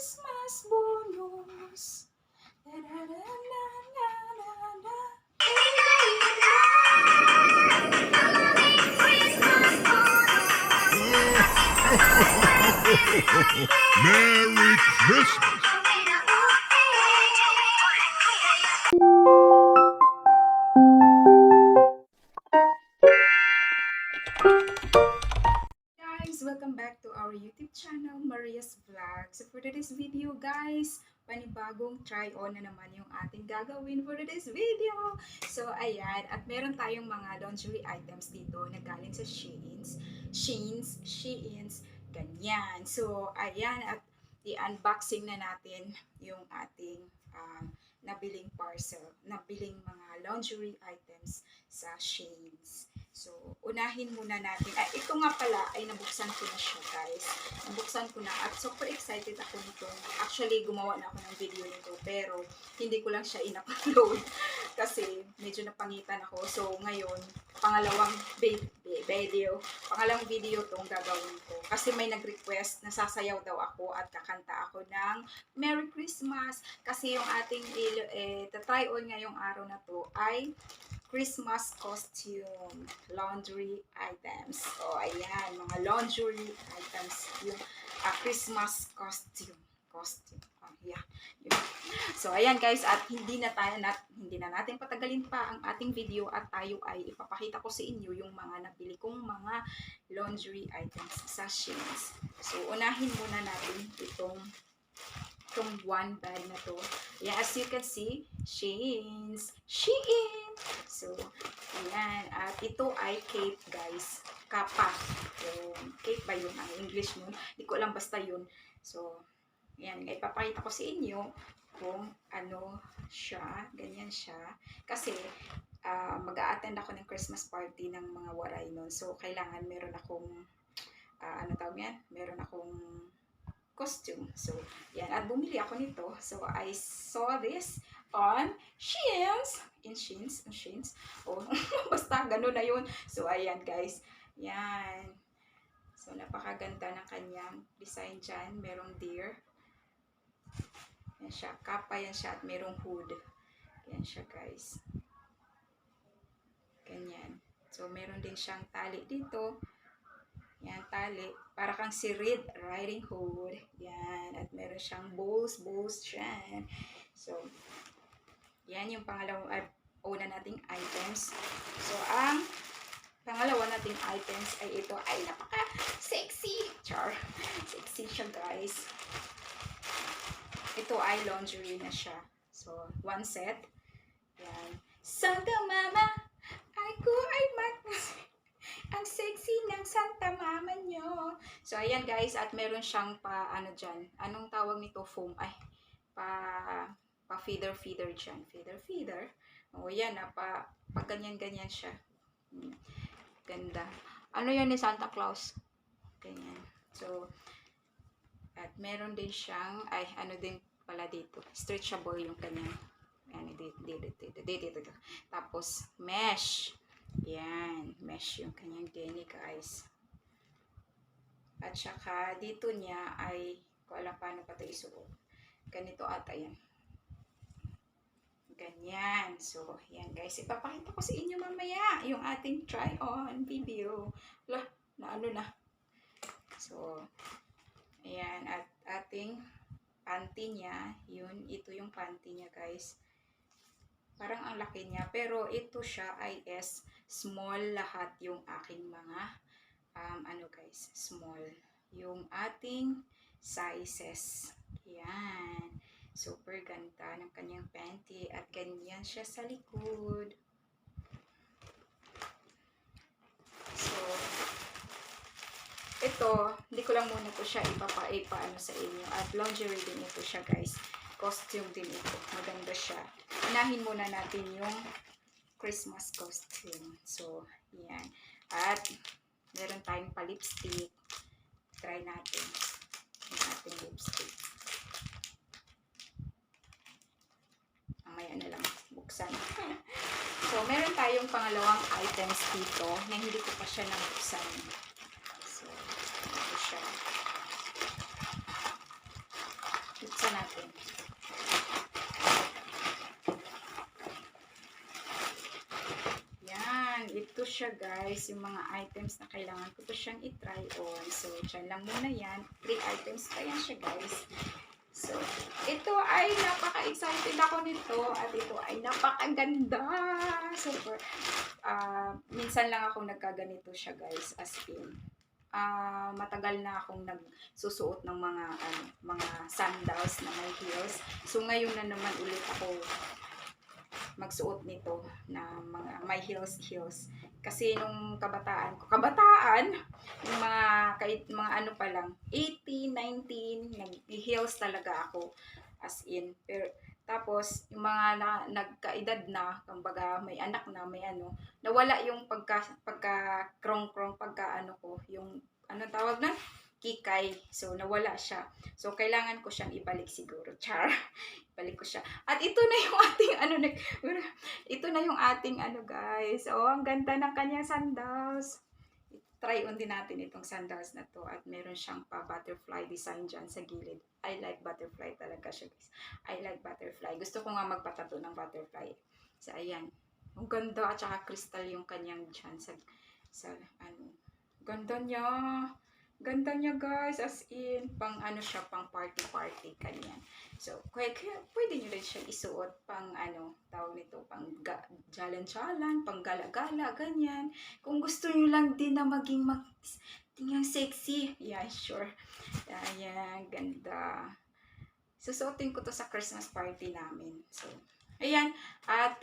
Christmas bonus. Da, da, da, da, da, da, da. Merry Christmas! Guys, welcome back to our YouTube channel, Maria's Vlog. So for today's video guys, panibagong try-on na naman yung ating gagawin for today's video. So ayan, at meron tayong mga lingerie items dito na galing sa Sheins, ganyan. So ayan, at i-unboxing na natin yung ating nabiling parcel, nabiling mga lingerie items sa Sheins. So, unahin muna natin. Ito nga pala ay nabuksan ko na siya, guys. Nabuksan ko na at super excited ako nito. Actually, gumawa na ako ng video nito pero hindi ko lang siya in-upload kasi medyo napangitan ako. So, ngayon, pangalawang video tong gagawin ko. Kasi may nag-request na sasayaw daw ako at kakanta ako ng Merry Christmas. Kasi yung ating try on ngayong araw na to ay Christmas costume, laundry items. So, ayan, mga laundry items, yung Christmas costume. Yeah. Yun. So, ayan guys, at hindi na natin patagalin pa ang ating video at tayo ay ipapakita ko sa inyo yung mga nabili kong mga laundry items sa Sheins. So, unahin muna natin itong one bag na to. Yeah, as you can see, Shein. So, ayan. At ito ay cape, guys. Kapa. Yung cape ba yun? Ang English mo? Hindi ko alam, basta yun. So, ayan. Ipapakita ko sa inyo kung ano siya. Ganyan siya. Kasi, mag-a-attend ako ng Christmas party ng mga waray nun. So, kailangan meron akong, ano tawag yan? Meron akong costume. So, yan. At bumili ako nito. So, I saw this on Sheins. In Sheins. Oh, basta ganun na yun. So, ayan guys. Yan. So, napakaganda ng kanyang design dyan. Merong deer. Yan siya. Kapa yan siya. At merong hood. Yan siya guys. Ganyan. So, meron din siyang tali dito. Yan, tali. Para kang si Red Riding Hood. Yan. At meron siyang bowls dyan. So, yan yung una nating items. So, ang pangalawa nating items ay ito. Ay, napaka-sexy. Char. Sexy siya, guys. Ito ay lingerie na siya. So, one set. Yan. Santa Mama, ako ay ang sexy ng Santa Mama nyo. So, ayan guys. At meron siyang ano dyan. Anong tawag nito? Foam. Ay, pa feeder dyan. Feeder. O, yan. Pa ganyan-ganyan siya. Ganda. Ano yan ni Santa Claus? Ganyan. So, at meron din siyang, ano din pala dito. Stretchable yung kanyang, dito. Tapos, mesh. Yan, mesh yung kanyang denim guys. At saka dito niya ay, kung alam paano pa ito isuot. Ganito ata yan. Ganyan. So, yan guys. Ipapakita ko sa inyo mamaya yung ating try on video. Lah, na ano na. So, ayan. At ating panty niya. Ito yung panty niya guys. Parang ang laki niya. Pero ito siya ay small lahat yung aking mga, ano guys, small. Yung ating sizes. Yan. Super ganda ng kanyang panty. At ganyan siya sa likod. So, ito, hindi ko lang muna po siya ipaano sa inyo. At lingerie din ito siya guys. Costume din ito. Maganda siya. Unahin muna natin yung Christmas costume. So, yan. At, meron tayong pa-lipstick. Try natin yung ating lipstick. Mamaya na lang buksan. So, meron tayong pangalawang items dito na hindi ko pa siya nabuksan. So, ito siya. natin. Yan, ito siya guys, yung mga items na kailangan ko pa siyang i-try on. So, dyan lang muna yan. 3 items pa yan siya guys. So, ito ay napaka-excited ako nito at ito ay napakaganda. Super. Minsan lang ako nagkaganito siya guys, as in. Matagal na akong nagsusuot ng mga sandals na may heels. So, ngayon na naman ulit ako magsuot nito na mga may heels. Kasi nung kabataan, yung mga ano pa lang, 18, 19, nag-heels talaga ako. As in, pero tapos yung mga nagkaedad na, kumbaga may anak na, may ano, nawala yung pagka krong-krong, pagka ano ko, yung ano tawag na? Kikay. So, nawala siya. So, kailangan ko siyang ibalik siguro. Char. Ibalik ko siya. At ito na yung ating ito na yung ating guys. Oh, ang ganda ng kanyang sandals. Try on din natin itong sandals na to. At meron siyang pa butterfly design dyan sa gilid. I like butterfly talaga siya guys. I like butterfly. Gusto ko nga magpatato ng butterfly. So, ayan. Ang ganda at saka crystal yung kanyang dyan sa ano. Ganda niya. Ganda niya guys, as in, pang ano siya, pang party-party, kanyan. So, pwede nyo rin siya isuot pang tawag nito, pang jalan-jalan, pang gala-gala, ganyan. Kung gusto nyo lang din na maging tingnan sexy, yeah, sure. Ayan, ganda. Susuotin ko to sa Christmas party namin. So, ayan. At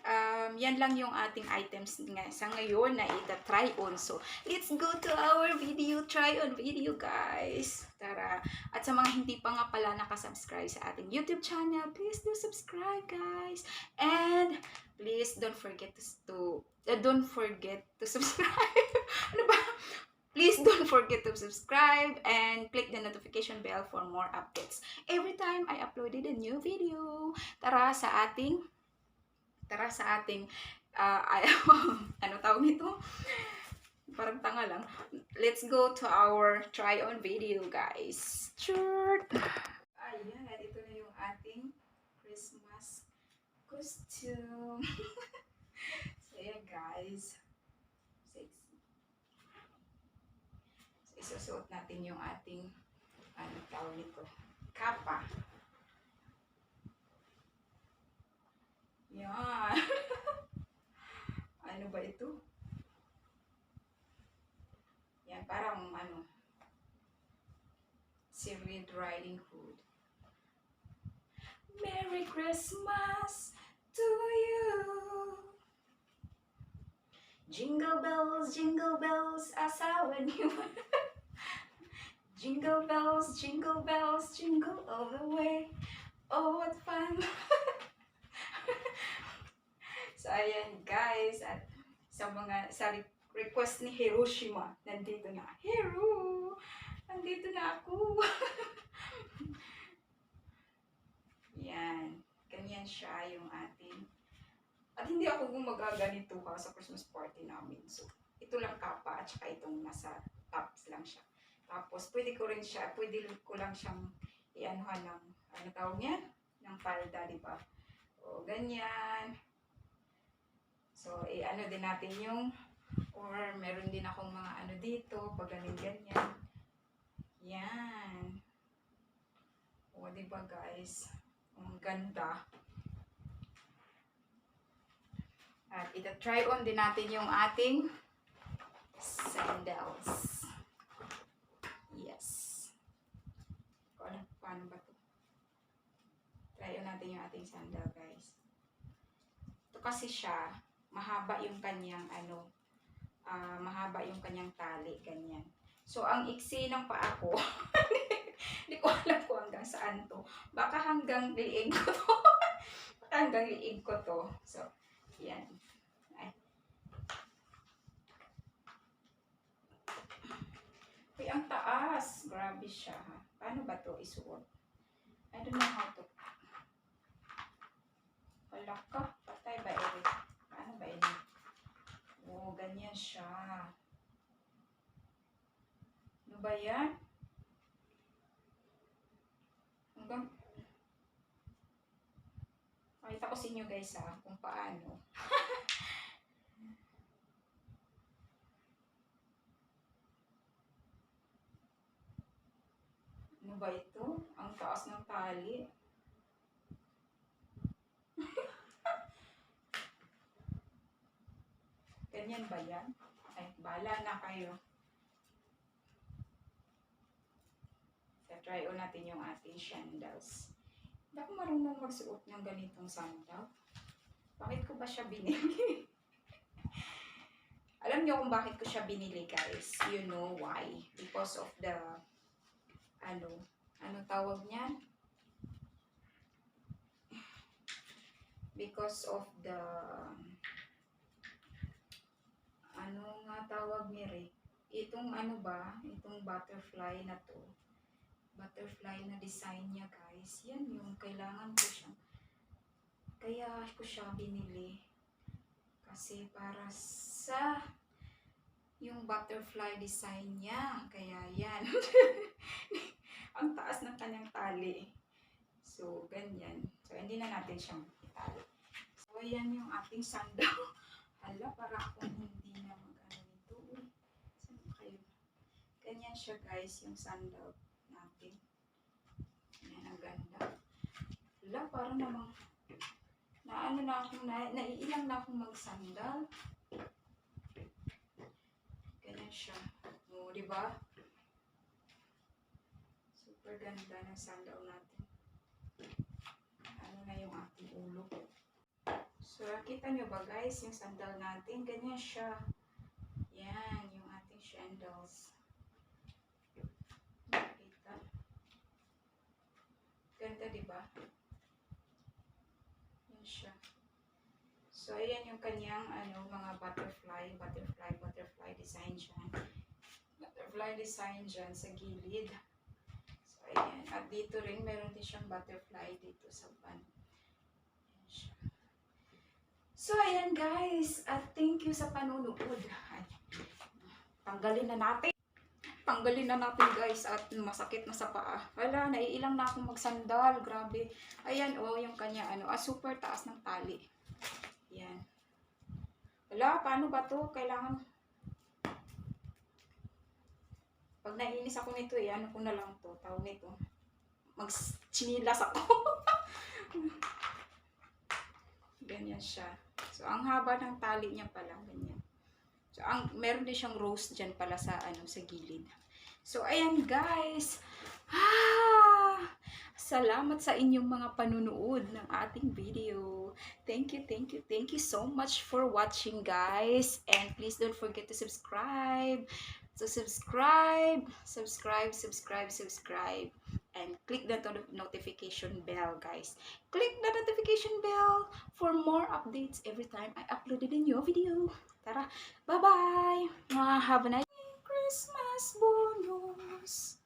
yan lang yung ating items nga sa ngayon na ita-try on. So, let's go to our video. Try on video, guys. Tara. At sa mga hindi pa nga pala nakasubscribe sa ating YouTube channel, please do subscribe, guys. And please don't forget to subscribe. Ano ba? Please don't forget to subscribe and click the notification bell for more updates every time I uploaded a new video. Tara sa ating ano tawag nito? Parang tanga lang. Let's go to our try on video, guys. Sure. Ayan, ito na yung ating Christmas costume. So, ayan, guys. Sexy. So, isusuot natin yung ating ano tawag nito? Kapa. Yan. Ano ba ito? Yan, parang si Red Riding Hood. Merry Christmas to you. Jingle bells, asawa niyo. Jingle bells, jingle all the way. Oh, what fun. So, ayan guys, at sa request ni Hiroshima, nandito na. Hero! Nandito na ako. Yan. Ganyan siya yung ating. At hindi ako gumagaganito sa Christmas party namin. So, ito lang kapa at saka itong nasa tops lang siya. Tapos, pwede ko lang siyang i-anuhan ng, ano tawag niyan? Ng palda, di ba? O, ganyan. So, ano din natin yung, or meron din akong mga dito, pag ganyan. Yan. O, diba guys? Ang ganda. At ita-try on din natin yung ating sandals. Yes. Paano ba ito? Try on natin yung ating sandal, guys. Ito kasi siya, mahaba yung kanyang mahaba yung kanyang tali, ganyan. So, ang iksi ng paa ko, hindi ko alam kung hanggang saan to. Baka hanggang liig ko to. Hanggang liig ko to. So, yan. Ay. Uy, ang taas. Grabe siya, ha. Paano ba to isuot? I don't know how to. Wala ka. Patay ba, Eric? Paano ba yun? Oo, ganyan siya. Ano ba yan? ko sa inyo guys kung paano. Ano ba ito? Ang taas ng tali. Ganyan ba yan? Ay, bahala na kayo. Try on natin yung ating sandals. Hindi ako marunong magsuot ng ganitong sandal. Bakit ko ba siya binili? Alam niyo kung bakit ko siya binili, guys. You know why? Because of the, ano tawag niyan? Because of the, ano nga tawag ni Rick? Itong itong butterfly na to. Butterfly na design niya, guys. Yan yung kailangan ko siya. Kaya ko siya binili. Kasi para sa yung butterfly design niya. Kaya yan. Ang taas ng kanyang tali. So, ganyan. So, hindi na natin siyang itali. So, yan yung ating sandal. Hala, para akong hindi na mag-ano nito. Saan kayo? Ganyan siya, guys, yung sandal natin. Yan, ang ganda. Hala, parang namang naiilang na akong mag-sandal. Ganyan siya. O, diba? Super ganda ng sandal natin. Ano na yung ating ulo. So, nakita nyo ba guys, yung sandal natin, ganyan siya. Yan, yung ating sandals. Nakita. Ganda, diba? Yan siya. So, ayan yung kanyang, mga butterfly design dyan. Butterfly design dyan sa gilid. So, ayan. At dito rin, meron din siyang butterfly dito sa band. Ayan siya. So, ayan guys. At thank you sa panunood. Ay, tanggalin na natin. Tanggalin na natin guys. At masakit na sa paa. Wala, naiilang na akong magsandal. Grabe. Ayan, yung kanya, super taas ng tali. Yan. Wala, paano ba to? Kailangan, pag naiinis ako nito, ano ko na lang to, tawag nito. Mag-chinilas ako. Ganyan siya. So, ang haba ng tali niya pala, ganyan. So, meron din siyang rose dyan pala sa, sa gilid. So, ayan guys. Salamat sa inyong mga panunood ng ating video. Thank you so much for watching, guys. And please don't forget to subscribe. So, subscribe. And click the notification bell, guys. Click the notification bell for more updates every time I uploaded a new video. Tara, bye-bye. Have a nice Christmas bonus.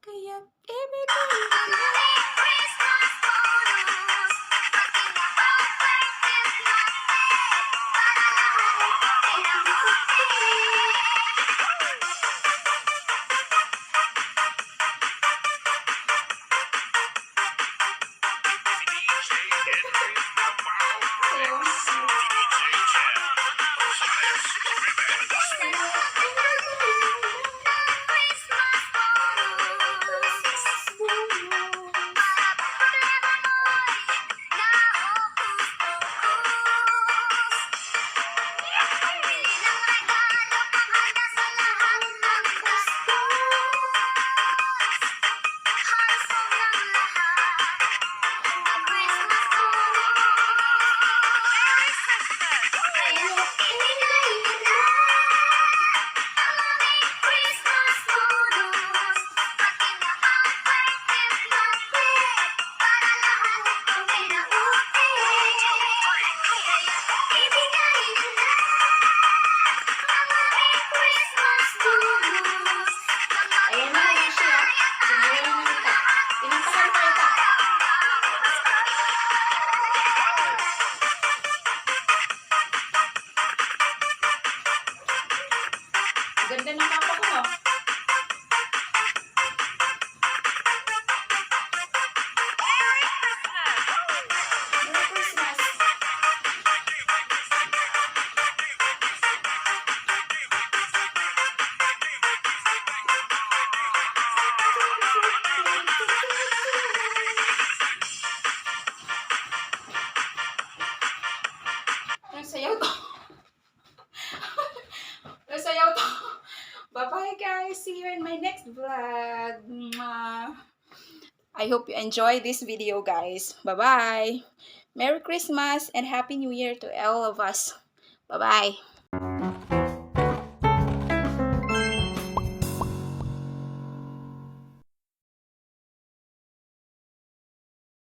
Kaya ibigay ganda ng mapa ko, no? Ang sayaw to. Ang sayaw to. Bye-bye guys. See you in my next vlog. Mwah. I hope you enjoy this video guys. Bye-bye. Merry Christmas and Happy New Year to all of us. Bye-bye.